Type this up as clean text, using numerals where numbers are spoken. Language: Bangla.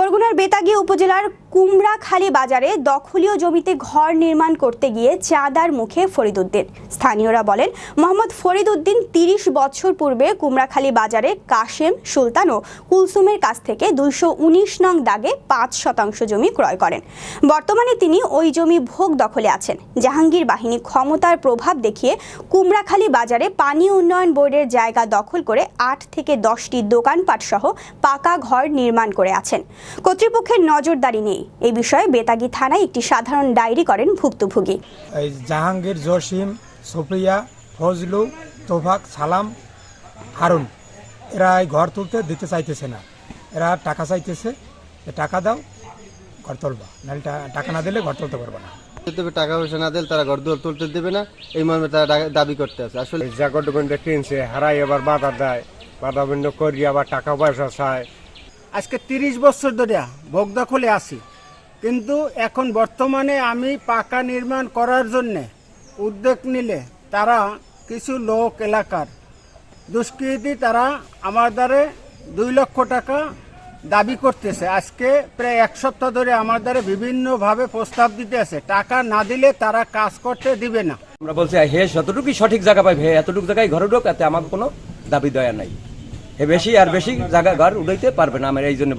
বরগুনার বেতাগী উপজেলার কুমড়াখালী বাজারে দখলীয় জমিতে ঘর নির্মাণ করতে গিয়ে চাঁদার মুখে ফরিদ উদ্দিন। স্থানীয়রা বলেন, মোহাম্মদ ফরিদ উদ্দিন ৩০ বছর পূর্বে কুমড়াখালী বাজারে কাশেম, সুলতান ও কুলসুমের কাছ থেকে ২১৯ নং দাগে ৫% জমি ক্রয় করেন। বর্তমানে তিনি ওই জমি ভোগ দখলে আছেন। জাহাঙ্গীর বাহিনী ক্ষমতার প্রভাব দেখিয়ে কুমড়াখালী বাজারে পানি উন্নয়ন বোর্ডের জায়গা দখল করে ৮ থেকে ১০টি দোকানপাট সহ পাকা ঘর নির্মাণ করে আছেন। কর্তৃপক্ষের নজরদারি নেই। এই বিষয়ে বেতাগী থানায় একটি সাধারণ ডায়েরি করেন ভুক্তভোগী। জাহাঙ্গীর, জসিম, সুপ্রিয়া, ফজলু, তোফাক, সালাম, হারুন এরা ঘর তুলতে দিতে চাইতেছে না। এরা টাকা চাইতেছে, টাকা দাও ঘর তুলবা, নাহলে টাকা না দিলে ঘর তুলতে পারবে না। টাকা পয়সা না দিলে তারা ঘর দুয়ার তুলতে দেবে না, এই মর্মে তারা দাবি করতে আছে। আসলে জাগর দোকানটা কিনছে, হারাই আবার বাধা দেয়, বাধা বন্ধ করি আবার টাকা পয়সা চায়। আজকে ৩০ বছর ধরে ভোগ দখলে আছি, কিন্তু এখন বর্তমানে আমি পাকা নির্মাণ করার জন্যে উদ্যোগ নিলে তারা কিছু লোক এলাকার দুষ্কৃতী তারা আমার দ্বারে ২ লক্ষ টাকা দাবি করতেছে। আজকে প্রায় ১ সপ্তাহ ধরে আমার দ্বারে বিভিন্নভাবে প্রস্তাব দিতে আছে, টাকা না দিলে তারা কাজ করতে দিবে না। আমরা বলছি হে যতটুকুই সঠিক জায়গা পাই, হে এতটুকু জায়গায় ঘরে ঢোক, এতে আমার কোনো দাবি দয়া নাই। হে বেশি আর বেশি জায়গা ঘর উঠাইতে পারবে না, আমার এই জন্য।